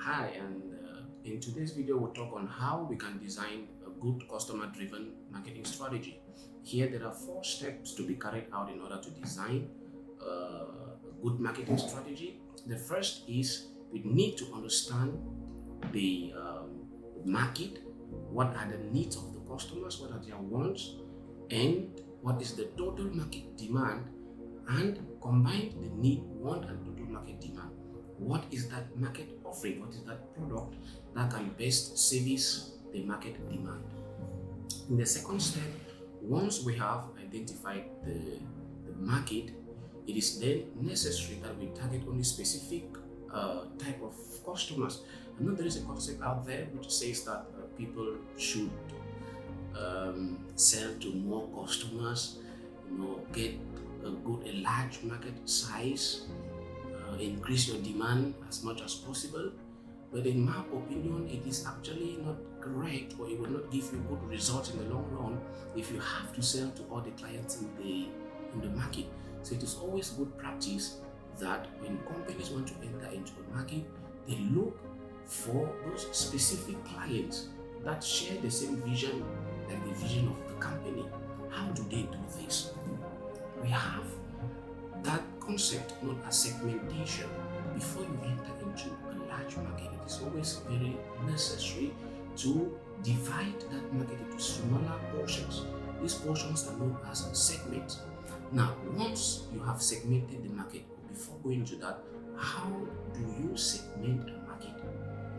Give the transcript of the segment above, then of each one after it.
Hi, and in today's video, we'll talk on how we can design a good customer-driven marketing strategy. Here, there are 4 steps to be carried out in order to design a good marketing strategy. The first is we need to understand the market, what are the needs of the customers, what are their wants, and what is the total market demand, and combine the need, want, and total market demand. What is that market offering? What is that product that can best service the market demand? In the second step, once we have identified the market, it is then necessary that we target only specific type of customers. I know there is a concept out there which says that people should sell to more customers, get a large market size, increase your demand as much as possible. But in my opinion, it is actually not correct, or it will not give you good results in the long run if you have to sell to all the clients in the market. So it is always good practice that when companies want to enter into a market, they look for those specific clients that share the same vision like the vision of the company. How do they do this? We have that concept known as segmentation. Before you enter into a large market, it is always very necessary to divide that market into smaller portions. These portions are known as segments. Now, once you have segmented the market, before going to that, how do you segment a market?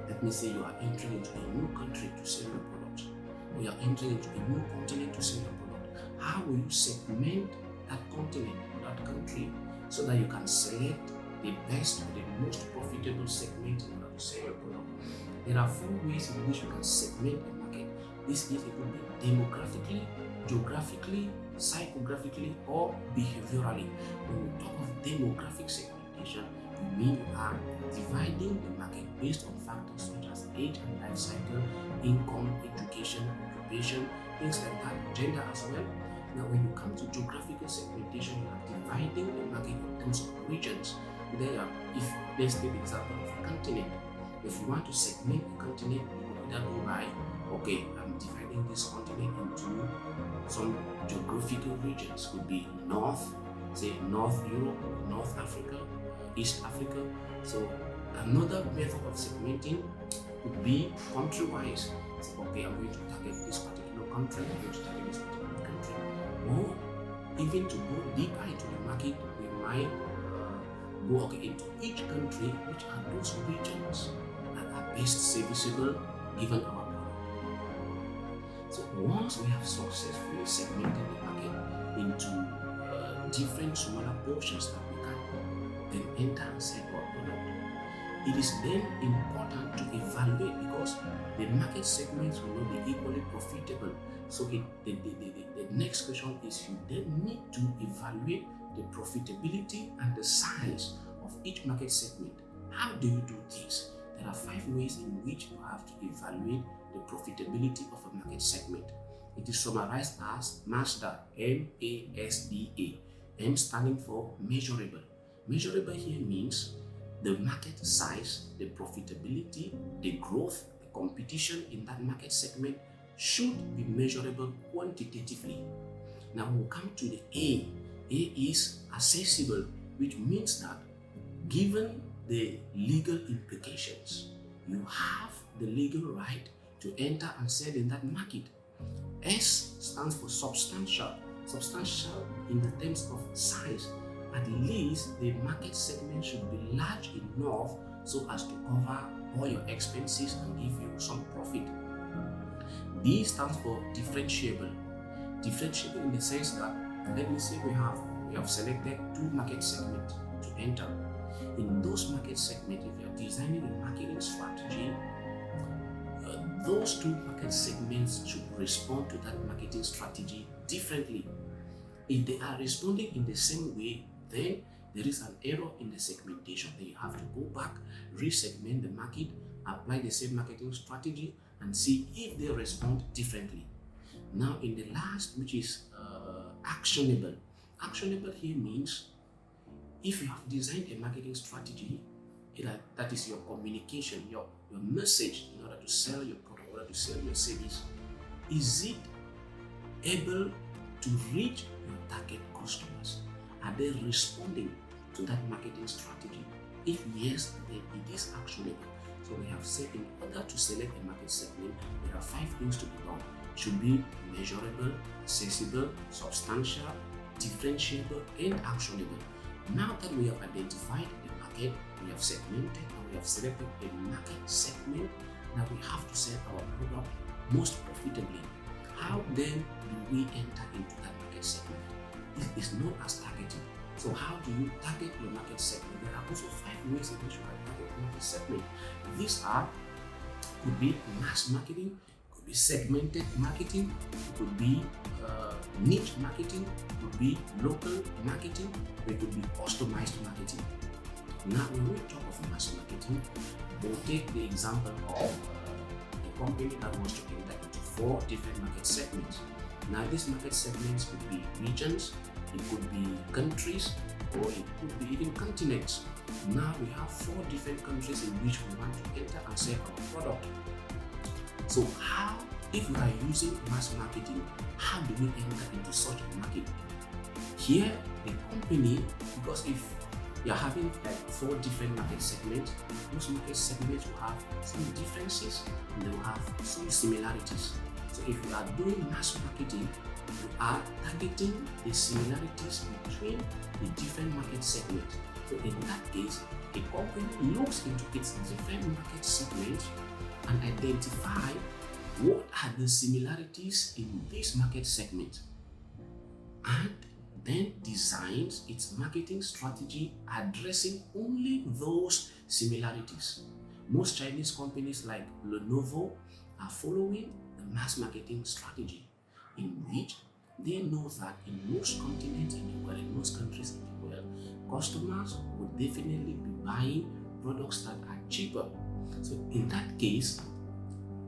Let me say you are entering into a new country to sell your product, or you are entering into a new continent to sell your product. How will you segment that continent or that country so that you can select the best or the most profitable segment in order to sell your product? There are 4 ways in which you can segment a market. This is, it could be demographically, geographically, psychographically, or behaviorally. When we talk of demographic segmentation, we mean you are dividing the market based on factors such as age and life cycle, income, education, occupation, things like that, gender as well. Now, when you come to geographical segmentation, you are dividing the market in terms of regions. There, if let's take the example of a continent. If you want to segment a continent, you will either go by, okay, I'm dividing this continent into some geographical regions. Could be North, say North Europe, North Africa, East Africa. So another method of segmenting could be country-wise. So, okay, I'm going to target this particular country, I'm going to target this particular country. Or even to go deeper into the market, we might go into each country, which are those regions that are best serviceable given our product. So once we have successfully segmented the market into different smaller portions that we can then enter and sell our product, it is then important to evaluate, because the market segments will not be equally profitable. So the next question is, you then need to evaluate the profitability and the size of each market segment. How do you do this? There are 5 ways in which you have to evaluate the profitability of a market segment. It is summarized as MASDA, M-A-S-D-A. M standing for measurable. Measurable here means the market size, the profitability, the growth, the competition in that market segment should be measurable quantitatively. Now we'll come to the A. A is accessible, which means that given the legal implications, you have the legal right to enter and sell in that market. S stands for substantial. Substantial in the terms of size. At least the market segment should be large enough so as to cover all your expenses and give you some profit. D stands for differentiable. Differentiable in the sense that, let me say we have selected 2 market segments to enter. In those market segments, if you are designing a marketing strategy, those 2 market segments should respond to that marketing strategy differently. If they are responding in the same way, then there is an error in the segmentation. Then you have to go back, resegment the market, apply the same marketing strategy, and see if they respond differently. Now, in the last, which is actionable. Actionable here means if you have designed a marketing strategy that is your communication, your message in order to sell your product, in order to sell your service, is it able to reach your target customers? Are they responding to that marketing strategy? If yes, then it is actionable. So we have said in order to select a market segment, there are 5 things to be done. It should be measurable, accessible, substantial, differentiable, and actionable. Now that we have identified the market, we have segmented, and we have selected a market segment, now we have to sell our product most profitably. How then do we enter into that market segment? This is known as targeting. So how do you target your market segment? There are also 5 ways in which you can target your market segment. These could be mass marketing, could be segmented marketing, it could be niche marketing, it could be local marketing, it could be customized marketing. Now, when we talk of mass marketing, we'll take the example of a company that wants to enter into 4 different market segments. Now, these market segments could be regions, it could be countries, or it could be even continents. Now we have 4 different countries in which we want to enter and sell our product. So how, if we are using mass marketing, how do we enter into such a market? Here, the company, because if you are having like 4 different market segments, those market segments will have some differences and they will have some similarities. So if you are doing mass marketing, you are targeting the similarities between the different market segments. So in that case, a company looks into its different market segments and identify what are the similarities in this market segment, and then designs its marketing strategy addressing only those similarities. Most Chinese companies like Lenovo are following the mass marketing strategy, in which they know that in most continents in the world, in most countries in the world, customers would definitely be buying products that are cheaper. So in that case,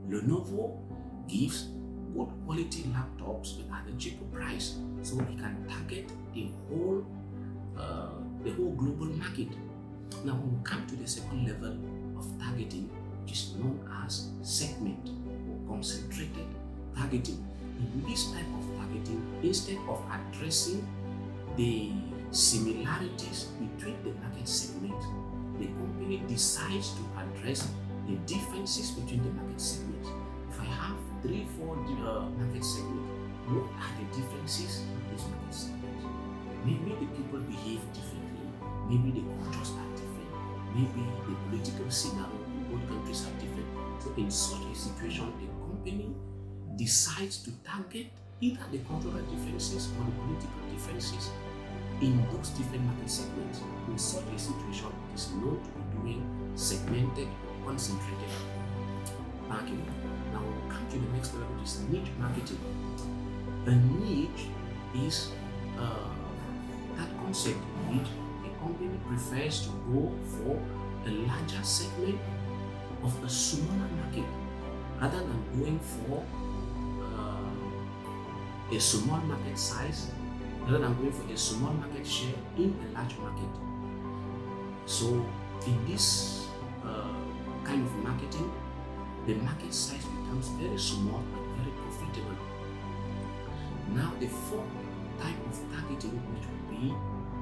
Lenovo gives good quality laptops but at a cheaper price, so we can target the whole global market. Now, when we come to the second level of targeting, which is known as segment or concentrated targeting. In this type of targeting, instead of addressing the similarities between the market segments, the company decides to address the differences between the market segments. If I have 3-4 market segments, what are the differences in these market segments? Maybe the people behave differently, maybe the cultures are different, maybe the political scenario in both countries are different. So in such a situation, the company decides to target either the cultural differences or the political differences in those different market segments. In such a situation, it is known to be doing segmented or concentrated marketing. Now we'll come to the next level, which is niche marketing. A niche is that concept in which a company prefers to go for a larger segment of a smaller market rather than going for a small market size, rather than going for a small market share in a large market. So in this kind of marketing, the market size becomes very small and very profitable. Now the 4th type of targeting, which would be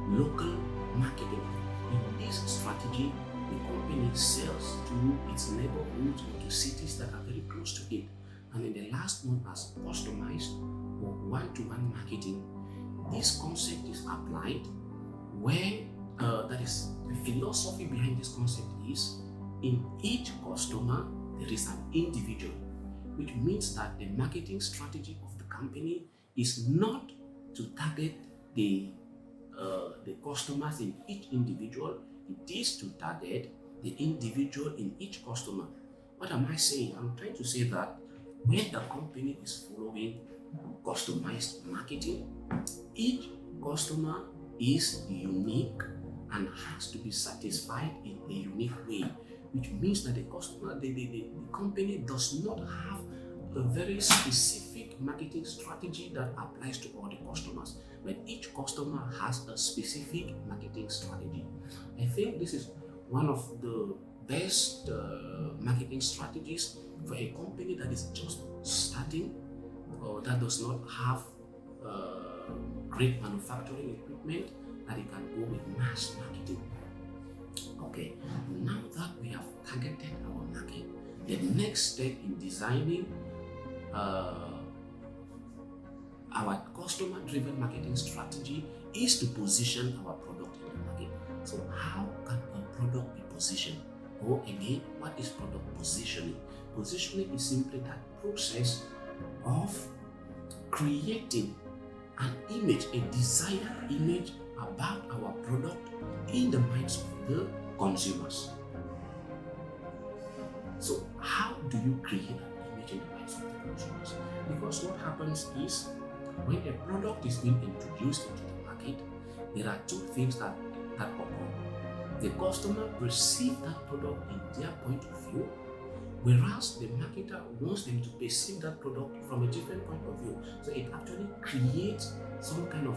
local marketing. In this strategy, the company sells to its neighborhoods or to cities that are very close to it. And in the last one, as customized or one-to-one marketing, this concept is applied where that is the philosophy behind this concept is in each customer there is an individual, which means that the marketing strategy of the company is not to target the customers in each individual, it is to target the individual in each customer. What am I saying? I'm trying to say that when the company is following customized marketing, each customer is unique and has to be satisfied in a unique way, which means that the company does not have a very specific marketing strategy that applies to all the customers, but each customer has a specific marketing strategy. I think this is one of the best marketing strategies for a company that is just starting or that does not have great manufacturing equipment, that it can go with mass marketing. Okay, now that we have targeted our market, the next step in designing our customer-driven marketing strategy is to position our product in the market. So how can a product be positioned? Or again, what is product positioning? Positioning is simply that process of creating an image, a desired image about our product in the minds of the consumers. So how do you create an image in the minds of the consumers? Because what happens is, when a product is being introduced into the market, there are two things that occur. The customer perceives that product in their point of view, whereas the marketer wants them to perceive that product from a different point of view. So it actually creates some kind of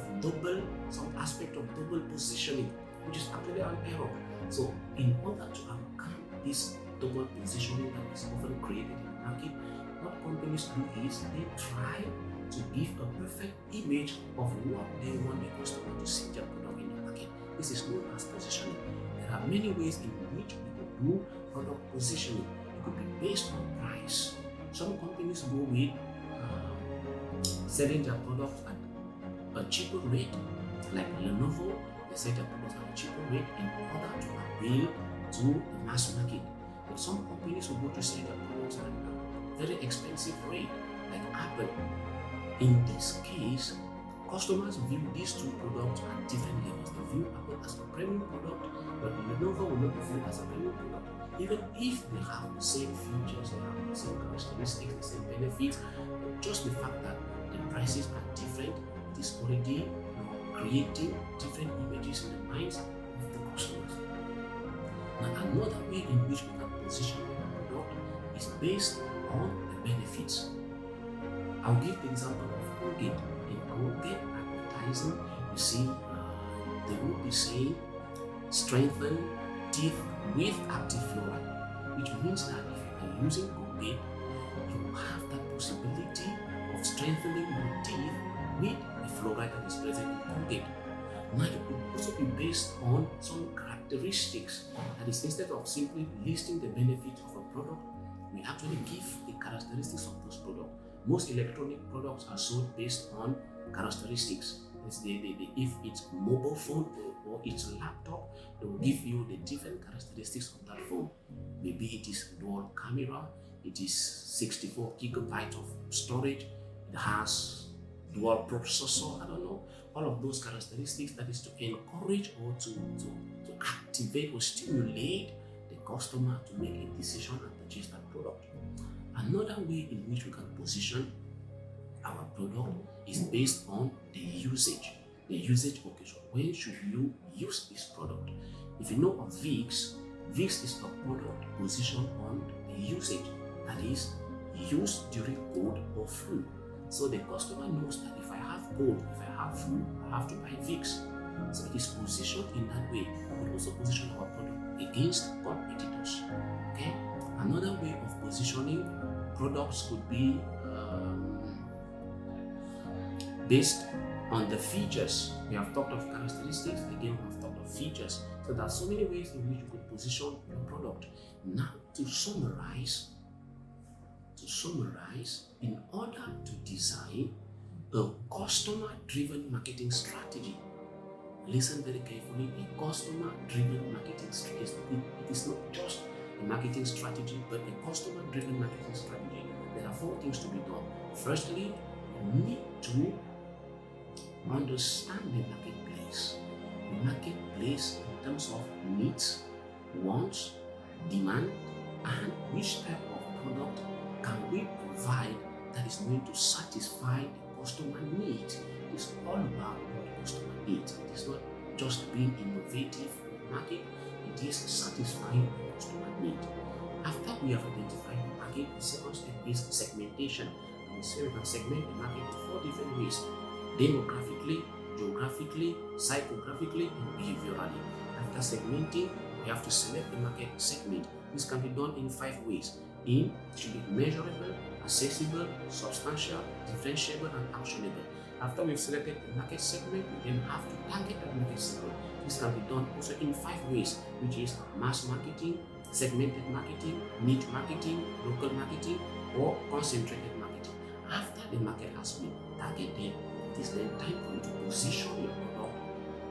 some aspect of double positioning, which is actually an error. So in order to overcome this double positioning that is often created in the market, what companies do is they try to give a perfect image of what they want the customer to see their product in the market. This is known as positioning. There are many ways in which we could do product positioning. It could be based on price. Some companies go with selling their products at a cheaper rate, like Lenovo. They sell their products at a cheaper rate in order to appeal to the mass market. But some companies will go to sell their products at a very expensive rate, like Apple. In this case, customers view these two products at different levels. They view Apple as a premium product, but Lenovo will not be viewed as a premium product. Even if they have the same features, they have the same characteristics, the same benefits, but just the fact that the prices are different, it is already creating different images in the minds of the customers. Now, another way in which we can position the product is based on the benefits. I'll give the example of Colgate. In Colgate advertising, you see, they will be saying strengthen teeth with active fluoride, which means that if you are using Colgate, you will have that possibility of strengthening your teeth with the fluoride that is present in Colgate. Now, it could also be based on some characteristics. That is, instead of simply listing the benefits of a product, we actually give the characteristics of those products. Most electronic products are sold based on characteristics. If it's a mobile phone or it's a laptop, they will give you the different characteristics of that phone. Maybe it is dual camera, it is 64 gigabytes of storage, it has dual processor, I don't know. All of those characteristics, that is to encourage or to activate or stimulate the customer to make a decision and purchase that product. Another way in which we can position our product is based on the usage. The usage occasion. When should you use this product? If you know of Vicks, Vicks is a product positioned on the usage. That is, used during cold or flu. So the customer knows that if I have cold, if I have flu, I have to buy Vicks. So it is positioned in that way. We could also position our product against competitors. Okay. Another way of positioning products could be based on the features. We have talked of characteristics, again we have talked of features. So there are so many ways in which you could position your product. Now, to summarize, in order to design a customer-driven marketing strategy, listen very carefully, a customer-driven marketing strategy. It is not just a marketing strategy, but a customer-driven marketing strategy. There are 4 things to be done. Firstly, you need to understand the marketplace. The marketplace in terms of needs, wants, demand, and which type of product can we provide that is going to satisfy the customer need. It is all about what the customer needs. It is not just being innovative in the market, it is satisfying the customer need. After we have identified the market, the second step is segmentation. And we say we can segment the market in 4 different ways: demographically, geographically, psychographically, and behaviorally. After segmenting, we You have to select the market segment. This can be done in 5 ways. It should be measurable, accessible, substantial, differentiable, and actionable. After we've selected the market segment, we then have to target that market segment. This can be done also in 5 ways, which is mass marketing, segmented marketing, niche marketing, local marketing, or concentrated marketing. After the market has been targeted, it is then time for you to position your product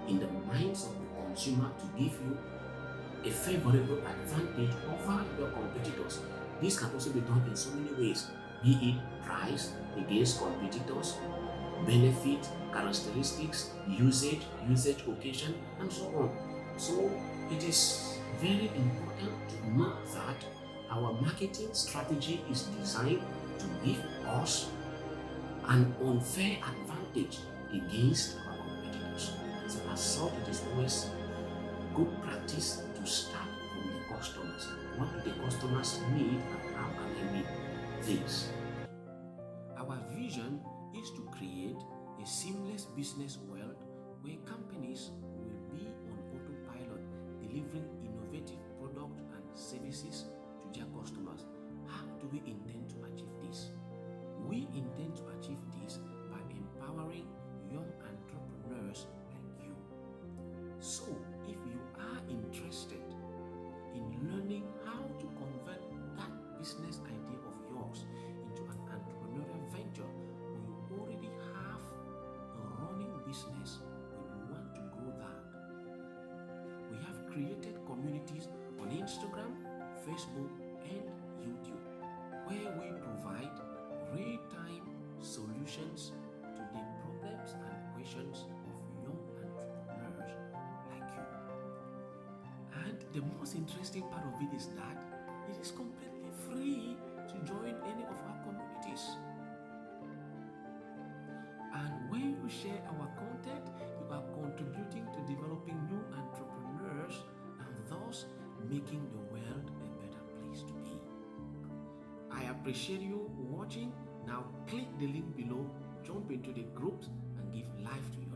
in the minds of the consumer to give you a favorable advantage over your competitors. This can also be done in so many ways, be it price against competitors, benefit, characteristics, usage occasion, and so on. So it is very important to note that our marketing strategy is designed to give us an unfair advantage against our competitors. So as such, it is always good practice to start from the customers. What do the customers need and how can they meet things? Our vision is to create a seamless business world where companies will be on autopilot, delivering innovative products and services to their customers. How do we intend to achieve this? We intend to achieve this by empowering young entrepreneurs like you. So, if you are interested in learning how to convert that business idea of yours into an entrepreneurial venture, or you already have a running business but you want to grow that, we have created communities on Instagram, Facebook, and YouTube where we provide real-time solutions to the problems and questions of young entrepreneurs like you. And the most interesting part of it is that it is completely free to join any of our communities. And when you share our content, you are contributing to developing new entrepreneurs and thus making the world a better place to be. I appreciate you watching. Now click the link below, jump into the groups, and give life to your